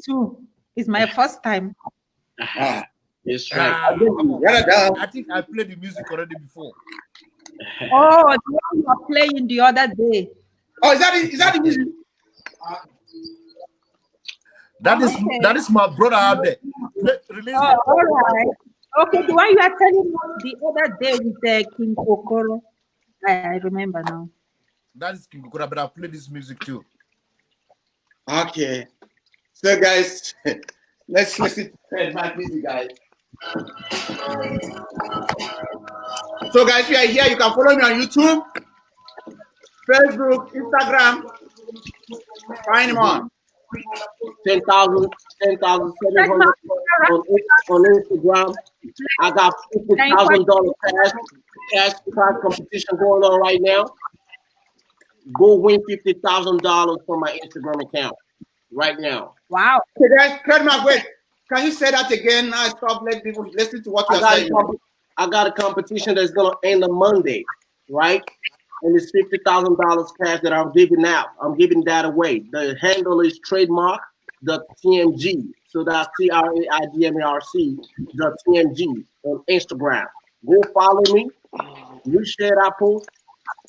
too. It's my first time. It's right. I think I played the music already before. Oh, the one you were playing the other day. Oh, is that the music? That is my brother out there. Release Oh, all right. Okay, the one you are telling us the other day with King Kokoro. I remember now. That is King Kokoro, but I played this music too. Okay. So guys, let's listen to Traidmac music, guys. So guys, if you are here, you can follow me on YouTube, Facebook, Instagram. Find him on. 10,700 on Instagram. I got $50,000 cash competition going on right now. Go win $50,000 from my Instagram account right now. Wow. Okay, guys, Traidmac, wait. Can you say that again? Now stop letting people listen to what you're saying. I got a competition that's gonna end on Monday, right? And it's $50,000 cash that I'm giving out. I'm giving that away. The handle is Traidmac.tmg. So that's TRAIDMARC.tmg on Instagram. Go follow me. You share that post.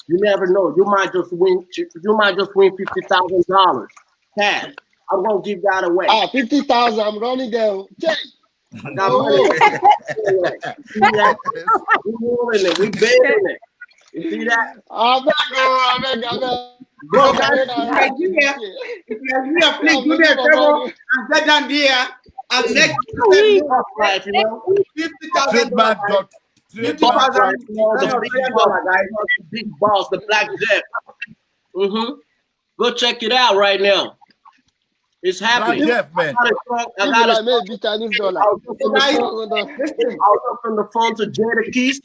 You never know. You might just win. You might just win $50,000 cash. I'm gonna give that away. 50,000. I'm running there. I got money. We bearing it. You see that? I'm not. Bro, guys, if you are please do me a favor and get down there and let life, you know. $50,000. The big boss, the Black Jeff. Go check it out right now. It's happening. Jeff, man. I was on the phone to Jada Keys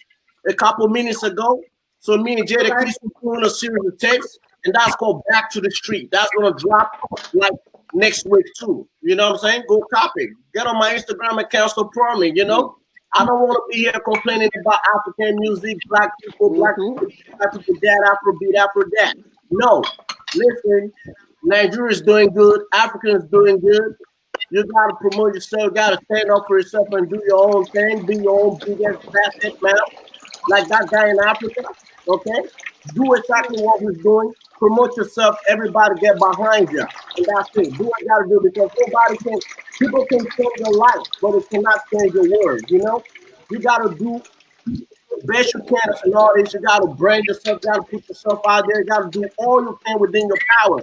a couple minutes ago. So me and Jada Keys were doing a series of tapes, and that's called Back to the Street. That's gonna drop like next week too. You know what I'm saying? Go copy. Get on my Instagram account, support me. You know, I don't want to be here complaining about African music, black people, black people, Afrobeat, Afro that. No, listen. Nigeria is doing good. Africa is doing good. You gotta promote yourself. You gotta stand up for yourself and do your own thing. Be your own biggest basket man, like that guy in Africa. Okay, do exactly what he's doing. Promote yourself. Everybody get behind you, and that's it. Do what you gotta do because people can change your life, but it cannot change your words. You know, you gotta do the best you can as an artist. You gotta brand yourself. You gotta put yourself out there. You gotta do all you can within your power.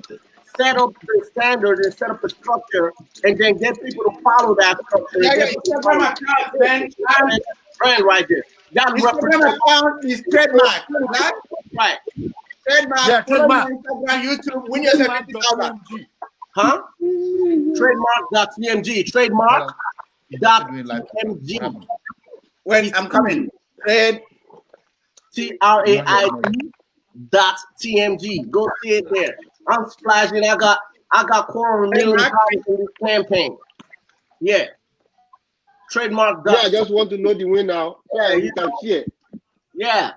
Set up the standard and set up a structure, and then get people to follow that structure. Brand right there. That Instagram account is Traidmac, right? Traidmac. Yeah, Traidmac. Instagram, YouTube. Win yourself $50,000. Huh? Traidmac.tmg. Traidmac.tmg. Wait, I'm coming. TRAID.tmg. Go see it there. I'm splashing. I got $250,000 in this campaign. Yeah. Traidmac. Yeah, I just want to know the win now. Yeah, you can see it. Yeah.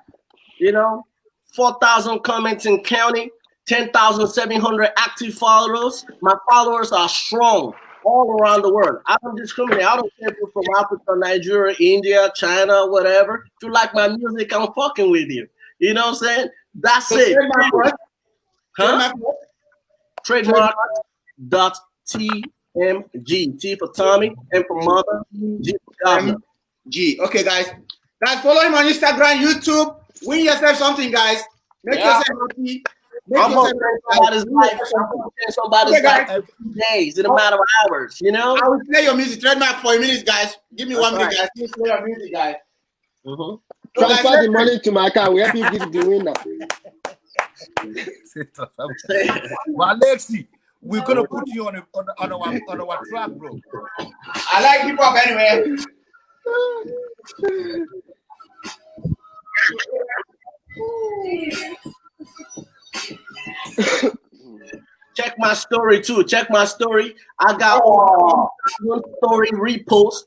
You know, 4,000 comments in county, 10,700 active followers. My followers are strong all around the world. I don't discriminate. I don't care if you're from Africa, Nigeria, India, China, whatever. If you like my music, I'm fucking with you. You know what I'm saying? That's it. Huh? Traidmac.tmg. T for Tommy, M for Mother, G for Governor. G. Okay, guys. Guys, follow him on Instagram, YouTube. Win yourself something, guys. Make yourself happy. I'm gonna change somebody's life. Somebody's life in 2 days, in a matter of hours. You know. I will play your music. Traidmac for a minute, guys. Give me 1 minute, guys. Please play your music, guys. Transfer the money to my account. We have to give the winner. Walexy, we're gonna put you on our track, bro. I like hip hop anyway. Check my story too. Check my story. I got one story repost.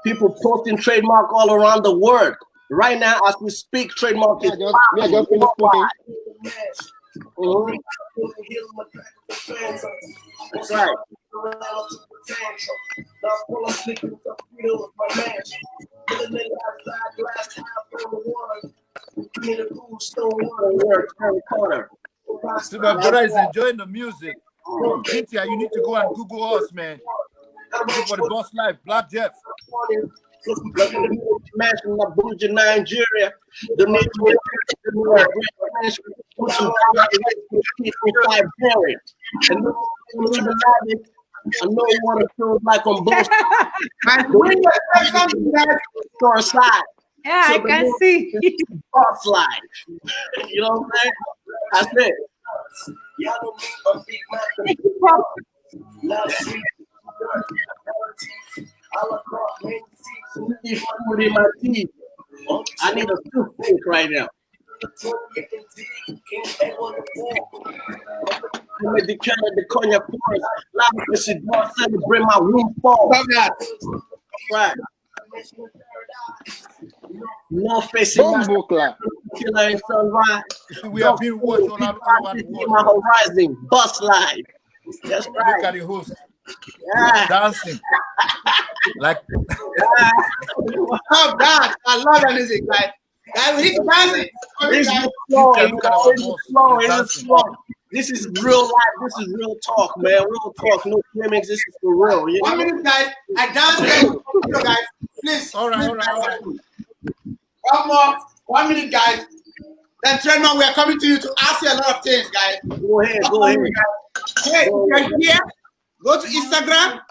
People posting Traidmac all around the world. Right now, as we speak, Traidmac is That's right. So my brother is enjoying the music. Cythia, you need to go and Google us, man. Look for the boss life, Black Jeff. Imagine Abuja, Nigeria. The I know you want to feel like on both sides. Yeah, So I can see. Boss life. You know what I'm saying? That's it. Food in my teeth. I need a toothpaste right now. I'm at the counter, the cognac forest. Love celebrate my windfall. Right. No facing my killer in sunrise. We have been watching all over the world. My horizon, bus life. That's right. Look at the host. Yeah. Dancing. Like Love that. I love that music, guys. Guys, we need to dance it. This is real life. This is real talk, man. Real talk. No gimmicks. This is for real. You know? 1 minute, guys. I dance there. Guys, please. all right. One more. 1 minute, guys. Then Traidmac, we are coming to you to ask you a lot of things, guys. Go ahead. Hey, you're here. Go to Instagram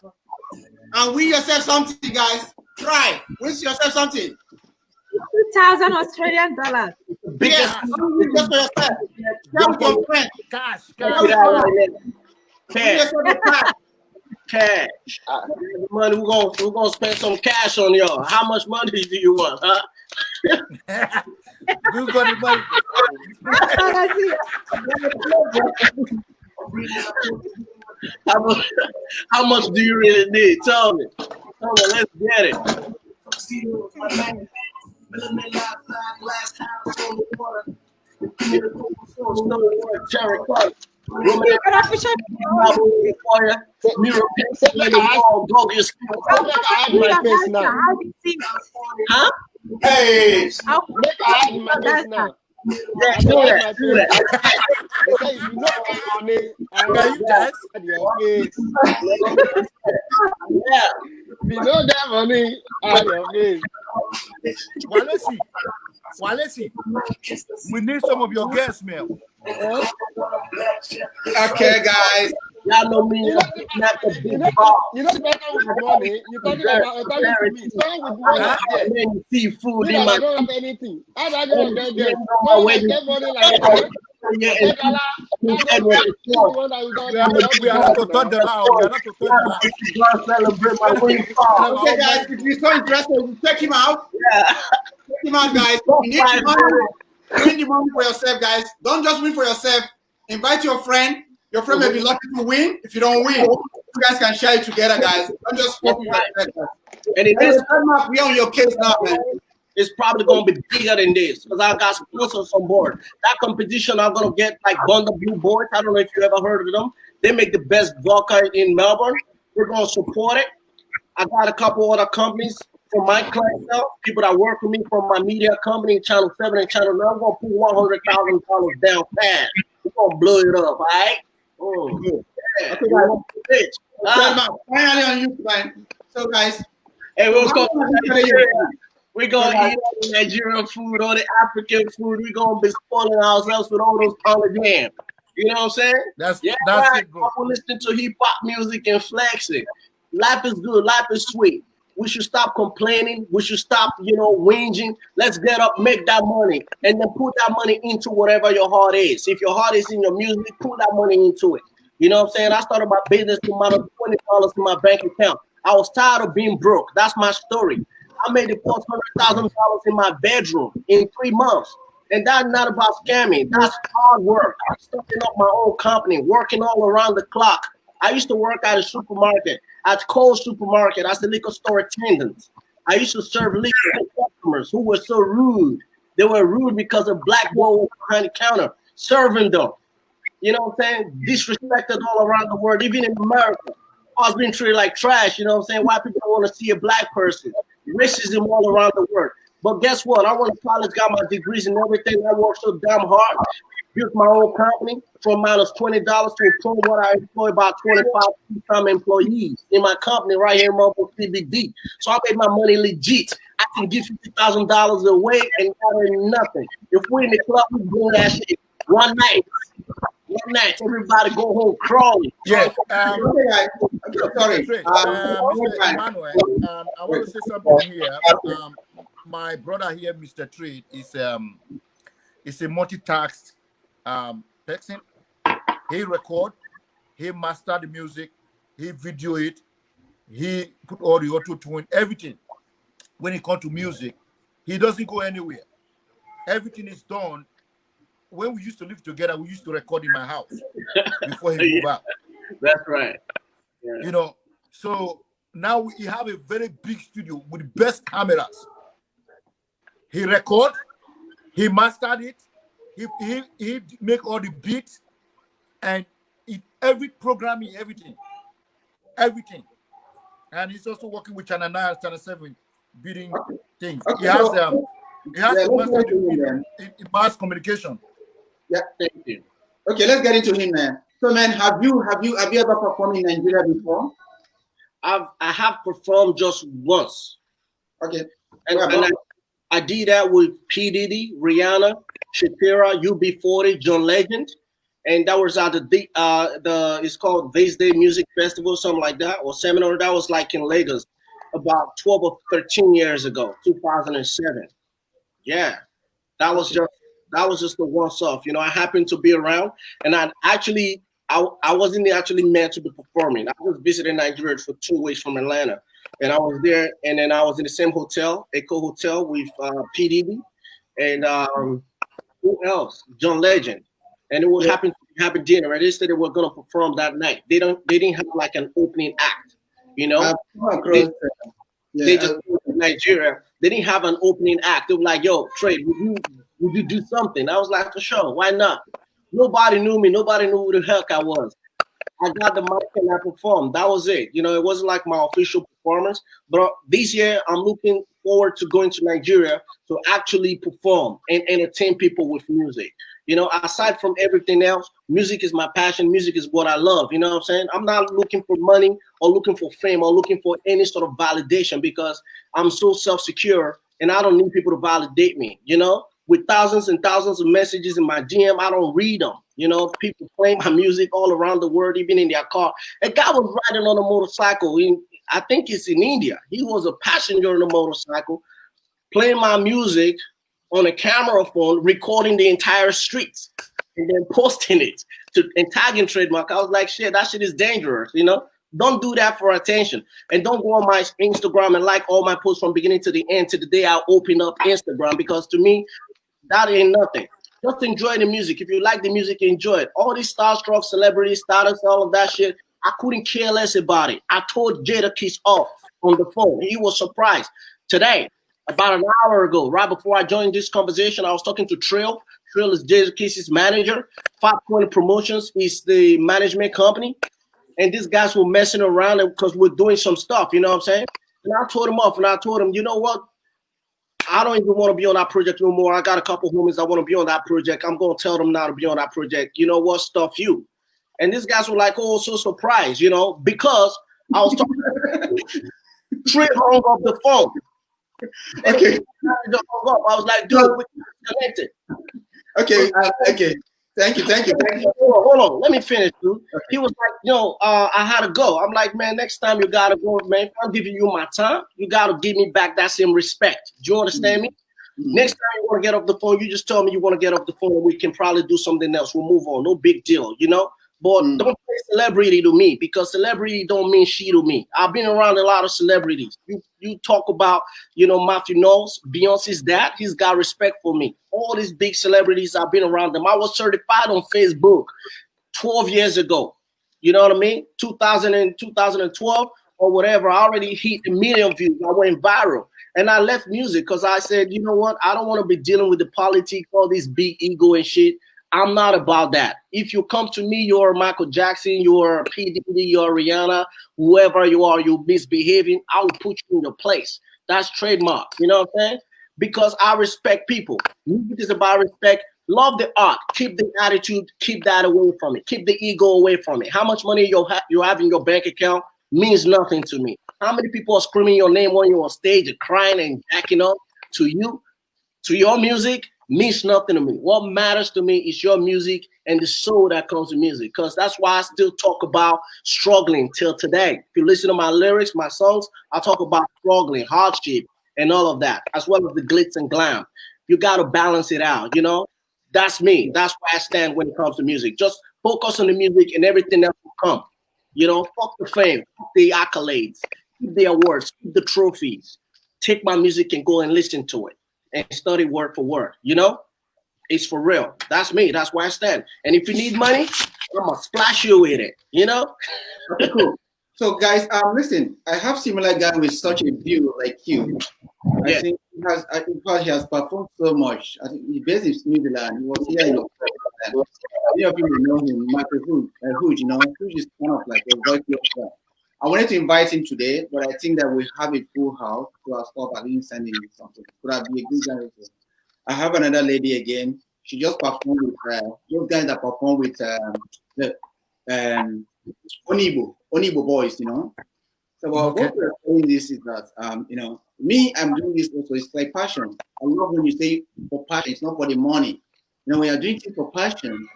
and win yourself something, guys. Try. Win yourself something. 2,000 Australian dollars. Yes, just for yourself. Share with your friends. Cash. Money. We're gonna spend some cash on y'all. How much money do you want, huh? We got the money. How much do you really need? Tell me. Let's get it. Huh? Hey, Make I hide my face now. Yeah, do that. They say if you know money, Can you dance? your face. Yeah. If you know that money, hide your face. Walexy, we need some of your guests, man. okay, guys. Y'all know me. You know the better with money. You're talking to me. Someone with money. You see food Me in that my I don't have anything. How do I go and get them? When I get money like that, yeah, we are not to touch the house. We are not to touch the celebrate my windfall. Okay, guys, if you're so interested, we'll check him out. Yeah. Check him out, guys. You need to win the money for yourself, guys. Don't just win for yourself. Invite your friend. Your friend may be lucky to win. If you don't win, you guys can share it together, guys. Don't just hope you guys. And it is we on your case now, man. It's probably gonna be bigger than this because I got sponsors on board. That competition, I'm gonna get like Bunda Blue Boys. I don't know if you ever heard of them. They make the best vodka in Melbourne. We're gonna support it. I got a couple other companies from my clientele, people that work with me from my media company, Channel 7 and Channel 9. I'm gonna put $100,000 down fast. We're gonna blow it up, all right? Oh, yeah. Okay, guys. Finally on you, man. So, guys, hey, we're gonna eat all the Nigerian food, all the African food. We're gonna be spoiling ourselves with all those pounded jam. You know what I'm saying? That's right. it, bro. I'm listening to hip hop music and flexing. Life is good. Life is sweet. We should stop complaining. We should stop, whinging. Let's get up, make that money, and then put that money into whatever your heart is. If your heart is in your music, put that money into it. You know what I'm saying? I started my business with $20 in my bank account. I was tired of being broke. That's my story. I made the first $100,000 in my bedroom in 3 months. And that's not about scamming. That's hard work. I'm starting up my own company, working all around the clock. I used to work at a supermarket, at Cole's supermarket, as a liquor store attendant. I used to serve liquor to customers who were so rude. They were rude because a black boy was behind the counter serving them. You know what I'm saying? Disrespected all around the world, even in America. I was being treated like trash, you know what I'm saying? Why people don't want to see a black person? Racism all around the world. But guess what? I went to college, got my degrees and everything. I worked so damn hard, built my own company from -$20 to a point where I employ about 25 full-time employees in my company right here in Mobile CBD. So I made my money legit. I can give $50,000 away and got nothing. If we're in the club, we bring that shit one night. One night, everybody go home crawling. Yeah. Sorry. Mr. Emmanuel, I want to say something here. My brother here, Mr. Trade, is a multitask person. He record, he master the music, he video it, he put all the auto tune, everything. When it comes to music, he doesn't go anywhere. Everything is done. When we used to live together, we used to record in my house before he moved out. That's right. Yeah. You know, so now we have a very big studio with the best cameras. He record, he mastered it, he make all the beats, and every programming, everything. And he's also working with Channel 9, Channel 7, bidding things. He has master in mass communication. Yeah, thank you. Okay, let's get into him, man. So, man, have you ever performed in Nigeria before? I have performed just once. Okay. And I did that with P. Diddy, Rihanna, Shakira, UB40, John Legend. And that was at it's called This Day Music Festival, something like that, or seminar. That was like in Lagos about 12 or 13 years ago, 2007. Yeah. That was just the once off. You know, I happened to be around, and I wasn't actually meant to be performing. I was visiting Nigeria for 2 weeks from Atlanta, and I was there, and then I was in the same hotel, Echo Hotel, with PDB, and who else? John Legend, and it would happen dinner. Right? They said they were gonna perform that night. They didn't have like an opening act, you know. They just Nigeria. They didn't have an opening act. They were like, "Yo, Trey, would you do something?" I was like, "For sure, why not?" Nobody knew me. Nobody knew who the heck I was. I got the mic and I performed. That was it. You know, it wasn't like my official performance. But this year, I'm looking forward to going to Nigeria to actually perform and entertain people with music. You know, aside from everything else, music is my passion. Music is what I love. You know what I'm saying? I'm not looking for money or looking for fame or looking for any sort of validation because I'm so self-secure and I don't need people to validate me, you know? With thousands and thousands of messages in my DM, I don't read them. You know, people playing my music all around the world, even in their car. A guy was riding on a motorcycle. I think it's in India. He was a passenger on a motorcycle, playing my music on a camera phone, recording the entire streets, and then posting it and tagging Traidmac. I was like, shit, that shit is dangerous, you know? Don't do that for attention. And don't go on my Instagram and like all my posts from beginning to the end to the day I open up Instagram, because to me, that ain't nothing. Just enjoy the music. If you like the music, enjoy it. All these starstruck celebrities, status, all of that shit, I couldn't care less about it. I told Jadakiss off on the phone. He was surprised. Today, about an hour ago, right before I joined this conversation, I was talking to Trill. Trill is Jadakiss's manager. 520 Promotions is the management company. And these guys were messing around because we're doing some stuff, you know what I'm saying? And I told him off, and I told him, you know what? I don't even want to be on that project no more. I got a couple homies that want to be on that project. I'm going to tell them not to be on that project. You know what? Stuff you. And these guys were like, oh, so surprised, you know, because I was talking. Trey hung up the phone. Okay. I was like, dude, we're connected. Okay. Okay. Thank you. Hold on. Let me finish, dude. Okay. He was like, yo, I had to go. I'm like, man, next time you got to go, man. If I'm giving you my time, you got to give me back that same respect. Do you understand me? Mm-hmm. Next time you want to get off the phone, you just tell me you want to get off the phone and we can probably do something else. We'll move on. No big deal, you know? But don't say celebrity to me, because celebrity don't mean shit to me. I've been around a lot of celebrities. You talk about, you know, Matthew Knowles, Beyonce's dad. He's got respect for me. All these big celebrities, I've been around them. I was certified on Facebook 12 years ago. You know what I mean? 2012 or whatever. I already hit 1 million views. I went viral. And I left music because I said, you know what? I don't want to be dealing with the politics, all this big ego and shit. I'm not about that. If you come to me, you're Michael Jackson, you're P. Diddy, you're Rihanna, whoever you are, you're misbehaving, I will put you in your place. That's trademark. You know what I'm saying? Because I respect people. Music is about respect. Love the art. Keep the attitude. Keep that away from it. Keep the ego away from it. How much money you have in your bank account means nothing to me. How many people are screaming your name when you're on stage and crying and jacking up to you? To your music means nothing to me. What matters to me is your music and the soul that comes with music. Because that's why I still talk about struggling till today. If you listen to my lyrics, my songs, I talk about struggling, hardship, and all of that, as well as the glitz and glam. You got to balance it out, you know? That's me. That's where I stand when it comes to music. Just focus on the music and everything else will come. You know, fuck the fame, fuck the accolades, keep the awards, keep the trophies. Take my music and go and listen to it and study word for word. You know, it's for real. That's me. That's where I stand. And if you need money, I'm gonna splash you with it. You know. Okay, cool. So guys, listen, I have similar guy with such a view like you. I Yeah. think in fact, he has performed so much. I think he based in New Zealand. He was here in Australia. Many of you may know him, Michael Hood, you know, Hood is kind of like a voice guy. I wanted to invite him today, but I think that we have a full house, so I thought I didn't send him something. Could have been a good guy also. I have another lady again. She just performed with those guys that perform with the Onibo boys, you know. So what we're saying this is that you know, me, I'm doing this also. It's like passion. I love when you say for passion. It's not for the money. You know, when you're doing things for passion,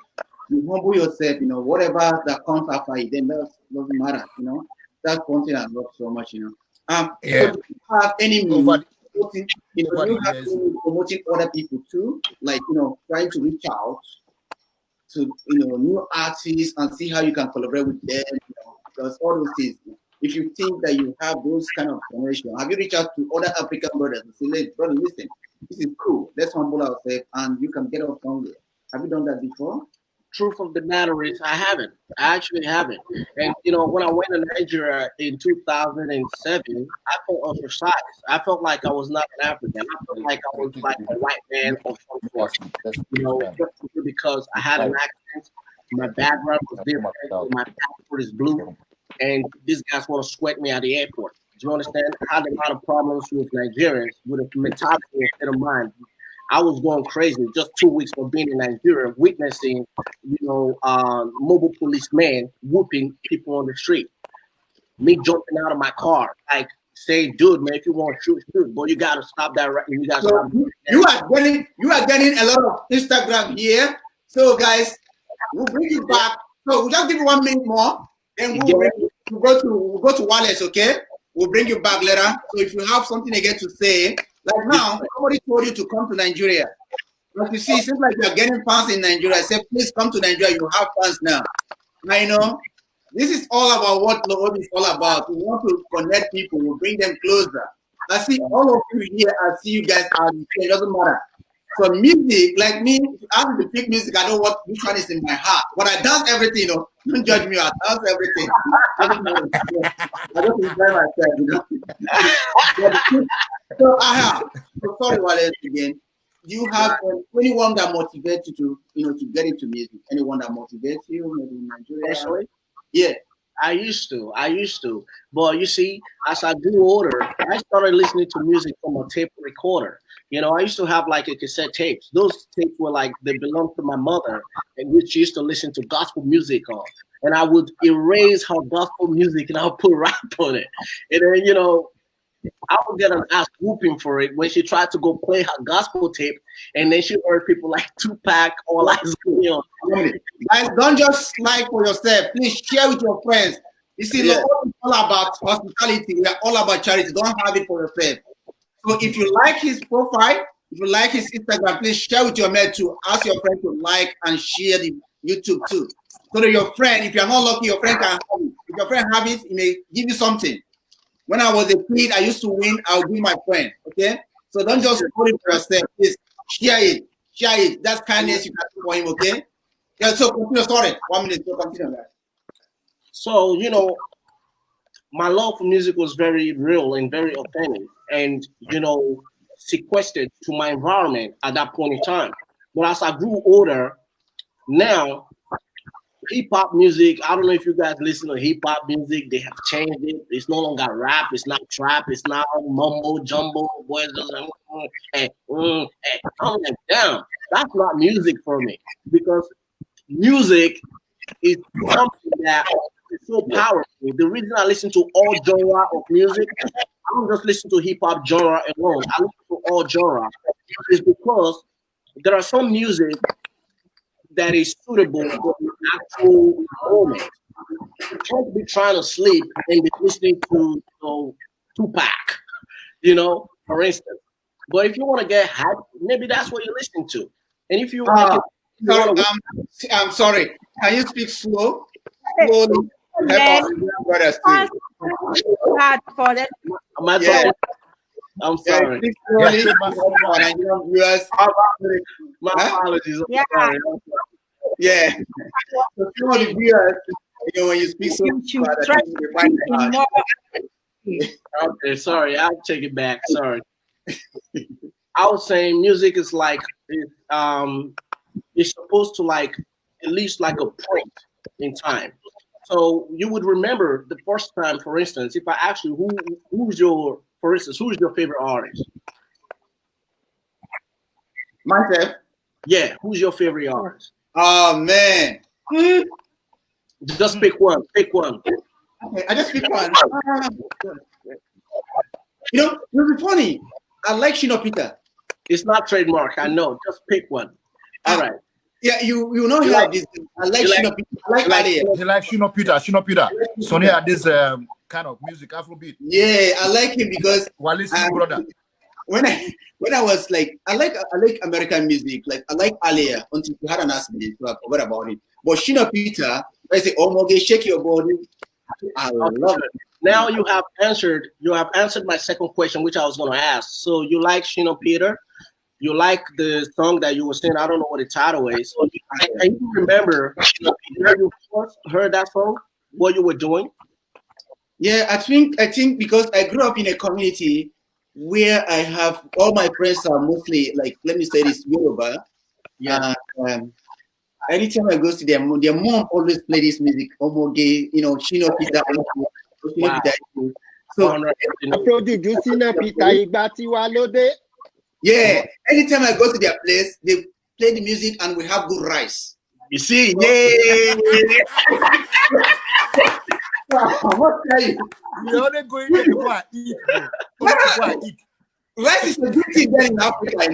you humble yourself. You know, whatever that comes after it, then that doesn't matter. You know, that's one thing I love so much. You know, Yeah. so do you have any means promoting, you know, you have years. promoting other people too, like you know, trying to reach out to you know new artists and see how you can collaborate with them. You know, because all those things. If you think that you have those kind of connection, have you reached out to other African brothers and say, "Hey, brother, listen, this is cool. Let's humble ourselves and you can get up somewhere." Have you done that before? Truth of the matter is, I haven't. I actually haven't. And you know, when I went to Nigeria in 2007, I felt ostracized. I felt like I was not an African. I felt like I was like a white man of some sort. You know, just because I had an accent, my background was different, my passport is blue, and these guys want to sweat me at the airport. Do you understand? I had a lot of problems with Nigerians with a mentality instead of mine. I was going crazy just 2 weeks of being in Nigeria, witnessing, you know, mobile policemen whooping people on the street. Me jumping out of my car, like saying, "Dude, man, if you want to shoot, shoot, but you gotta stop that right. You gotta So stop." you are getting a lot of Instagram here. So guys, we'll bring you back. So we'll just give you 1 minute more, and we'll go to Wallace, okay? We'll bring you back later. So if you have something again to say, like now, somebody told you to come to Nigeria. As you see, it seems like you're getting fans in Nigeria. I said, please come to Nigeria. You have fans now. I know. This is all about what Lawube is all about. We want to connect people. We bring them closer. I see all of you here. I see you guys out. It doesn't matter. So music, like me, if you ask me to pick music, I know which one is in my heart. But I dance everything, you know. Don't judge me. I dance everything. I just enjoy myself, you know. So I have. So sorry, Wallace, again. Do you have anyone that motivates you to, you know, to get into music? Anyone that motivates you, maybe in Nigeria? Personally, Yeah. I used to. But you see, as I grew older, I started listening to music from a tape recorder. You know, I used to have like a cassette tapes. Those tapes were like, they belonged to my mother, and which she used to listen to gospel music on. And I would erase her gospel music and I would put rap on it. And then, you know, I would get an ass whooping for it when she tried to go play her gospel tape, and then she heard people like Tupac or like Zion. Guys, don't just like for yourself. Please share with your friends. You see, Yeah. it's all about hospitality. We are all about charity. Don't have it for yourself. So if you like his profile, if you like his Instagram, please share with your mate too. Ask your friend to like and share the YouTube too. So that your friend, if you're not lucky, your friend can have it. If your friend have it, he may give you something. When I was a kid, I used to win. I'll give my friend. Okay, so don't just put it for yourself. Please share it. Share it. That's kindness you can do for him. Okay. Yeah. So continue. Sorry, 1 minute. So continue. So, you know, my love for music was very real and very authentic, and you know, sequestered to my environment at that point in time. But as I grew older, Now, hip hop music, I don't know if you guys listen to hip hop music, they have changed it. It's no longer rap, it's not trap, it's not mumbo jumbo, boys. I'm like, damn, that's not music for me because music is something that is so powerful. The reason I listen to all genre of music, I don't just listen to hip hop genre alone. I listen to all genre is because there are some music that is suitable for the actual moment. You can't be trying to sleep and be listening to Tupac, for instance. But if you want to get hype, maybe that's what you're listening to. And if you like it, sorry, I'm sorry. Can you speak slow? Slowly. Help us, brothers, too. Hard for that. Am I talking? I'm sorry. Speak slowly. My apologies. I'm sorry. Yeah. So some of the viewers, when you speak so okay, sorry. I'll take it back. Sorry. I was saying music is like it's supposed to like at least like a point in time. So you would remember the first time, for instance, if I ask you who's your favorite artist? Myself. Yeah, who's your favorite artist? Oh man. Just pick one. Pick one. Okay, I just pick one. It'll be funny. I like Shino Peter. It's not trademark. I know. Just pick one. All right. Yeah, you know he like this. I like Shino Peter. I like Alia. He like Shino Peter. Sonny had this kind of music, Afrobeat. Yeah, I like him because Walexy brother. When I was like, I like American music. Like I like Alia until you had an accident, so I forgot about it. But Shino Peter, I say, oh Moge, shake your body. I love it. Now you have answered my second question, which I was going to ask. So you like Shino Peter? You like the song that you were saying? I don't know what the title is. Can you remember where you first heard that song? What you were doing? Yeah, I think because I grew up in a community where I have all my friends are mostly like, let me say this, Yoruba. Yeah. Anytime I go to their mom always play this music, Omoge, Shino Peter. Wow. So yeah, anytime I go to their place, they play the music and we have good rice. You see, yeah. What tell you? You only going to go and eat, bro. Rice is a good thing there in Africa,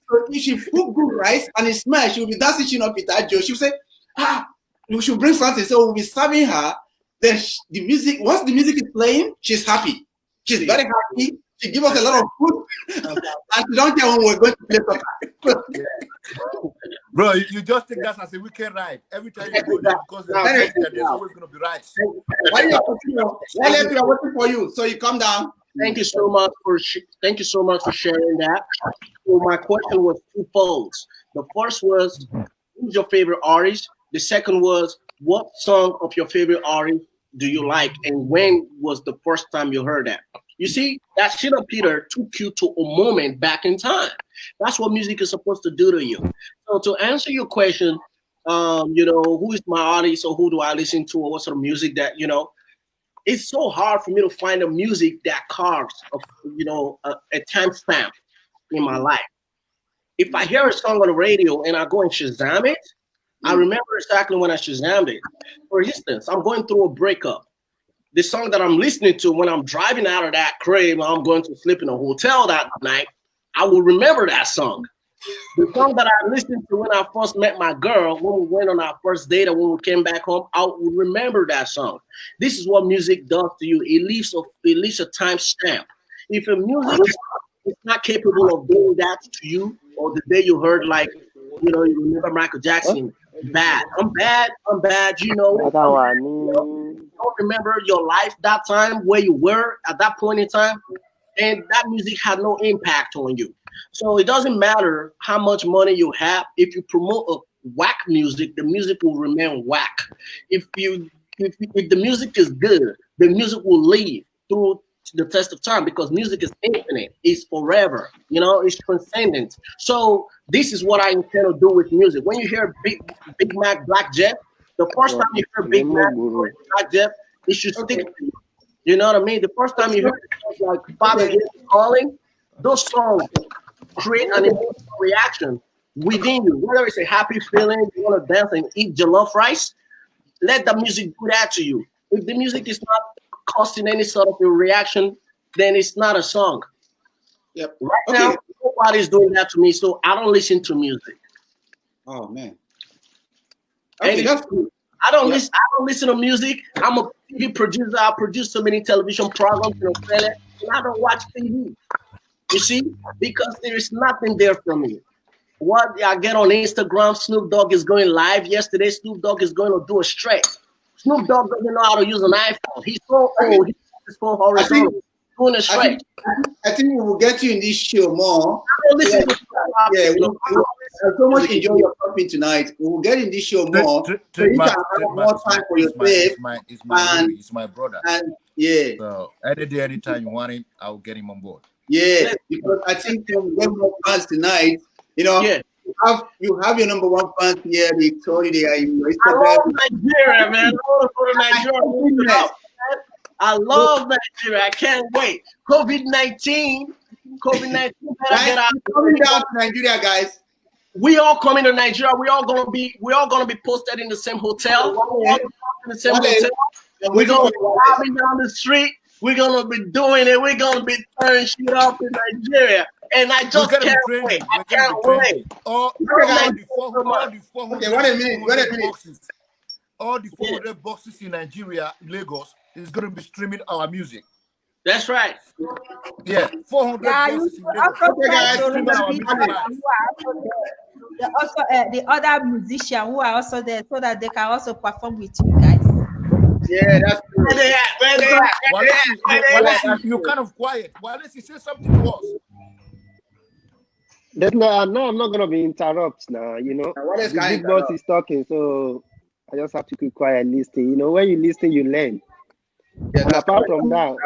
So if she cook good rice and it smells, she will be dancing Shino Peter Joe. She will say, we should bring something. So we'll be serving her. Then the music, once the music is playing, she's happy. She's very happy. She gives us a lot of food. And she don't care when we're going to play soccer. Bro, you just take that as a weekend ride. Every time you go there, because there's always going to be rice. Why are waiting for you? So you come down. Thank you so much for sharing that. So my question was twofold. The first was, who's your favorite artist? The second was, what song of your favorite artist do you like, and when was the first time you heard that? You see, that Shino Peter took you to a moment back in time. That's what music is supposed to do to you. So to answer your question, who is my artist or who do I listen to or what sort of music that, it's so hard for me to find a music that carves a timestamp in my life. If I hear a song on the radio and I go and Shazam it, I remember exactly when I Shazammed it. For instance, I'm going through a breakup. The song that I'm listening to when I'm driving out of that crib, I'm going to sleep in a hotel that night, I will remember that song. The song that I listened to when I first met my girl, when we went on our first date and when we came back home, I will remember that song. This is what music does to you. It leaves a time stamp. If a music is not capable of doing that to you, or the day you heard you remember Michael Jackson, bad. I'm bad. You don't remember your life that time, where you were at that point in time, and that music had no impact on you. So it doesn't matter how much money you have. If you promote a whack music, the music will remain whack. If the music is good, the music will live through the test of time because music is infinite. It's forever. You know, it's transcendent. So this is what I intend to do with music. When you hear Big Mac, Black Jeff, the first time you hear Big Mac, Black Jeff, it should stick to you. You know what I mean? The first time you hear it, like Father is Calling, those songs create an emotional reaction within you. Whether it's a happy feeling, you want to dance and eat jollof rice, let the music do that to you. If the music is not causing any sort of a reaction, then it's not a song. Yep. Right now, nobody's doing that to me, so I don't listen to music. Oh man. Okay, that's cool. I don't listen to music. I'm a TV producer. I produce so many television programs in Australia, and I don't watch TV. You see, because there is nothing there for me. What I get on Instagram, Snoop Dogg is going live yesterday. Snoop Dogg is going to do a stretch. Snoop Dogg doesn't know how to use an iPhone. He's so old. He's so horizontal. Doing a stretch. I think we will get you in this show more. Listen I so much enjoy your company tonight. We will get in this show more. So you can have more time for yourself. It's my brother. And yeah. So any day, anytime you want him, I'll get him on board. Yeah, because I think we get more fans tonight. You know, you have your number one fans here. They told you they are in your Instagram. I love Nigeria, man. I want to go to Nigeria. I love Nigeria. I can't wait. COVID-19. Coming down to Nigeria, guys. We all coming to Nigeria. We all gonna be posted in the same hotel. We're gonna be driving down the street. We're gonna be doing it. We're gonna be turning shit up in Nigeria. And I just can't wait. I can't wait. All the 400 wait a minute. boxes. All the 400 boxes in Nigeria, Lagos, is going to be streaming our music. That's right. Yeah, 400 boxes in Lagos. Okay, guys. Also, the other musicians who are also there so that they can also perform with you guys. Yeah, that's true. Where they at? Walexy, you're kind of quiet. Walexy, say something to us. No, I'm not gonna be interrupted now. You know, the big boss is talking, so I just have to keep quiet and listen. You know, when you listen, you learn. Yeah, and apart from that,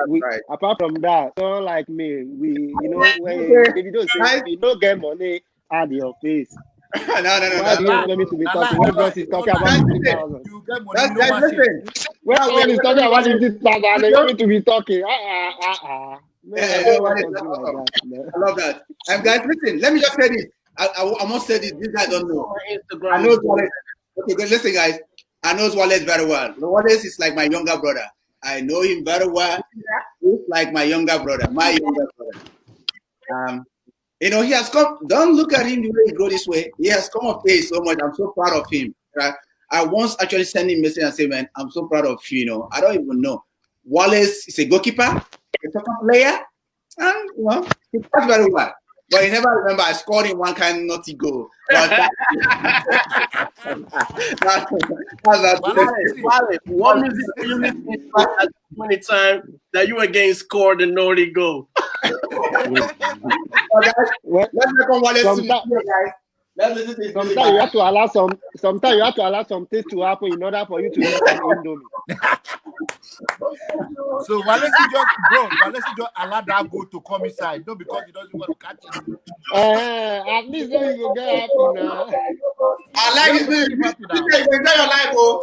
someone like me, we, you know, when if you don't say if you don't get money, add your face. No. Why do you want me to be talking? When boss is talking about 50,000. When someone is talking about 50,000, they want me to be talking. No, I love that. Guys, listen, let me just say this. I must say this. This guy don't know. I know Wallace. Okay, listen, guys. I know Wallace very well. Wallace is like my younger brother. I know him very well. He's like my younger brother. You know, he has come. Don't look at him the way he go this way. He has come of age so much. I'm so proud of him. Right? I once actually sent him a message and said, "Man, I'm so proud of you." You know, I don't even know. Wallace is a goalkeeper, a soccer player, and you know, he plays very well. But he never remember I scored in one kind of naughty goal. But what music do you listen to at 20 times that you again scored a naughty goal? Let's look on Wallace to guys. Sometimes you have to allow some things to happen in order for you to eat an indomie. So Walexy just allow that goat to come inside, not because he doesn't want to catch it. At least then you go get happy now. I like it. You enjoy your life, bro.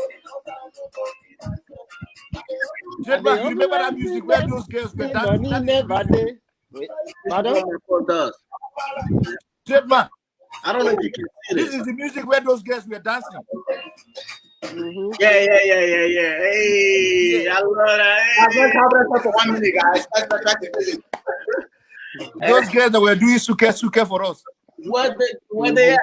Traidmac, you remember that music where those girls were dancing? Pardon? Traidmac, I don't know if you can see this is the music where those girls were dancing. Mm-hmm. Yeah. Hey, I love that. Let's have that for 1 minute, guys. Those girls that were doing suke for us. Where they at?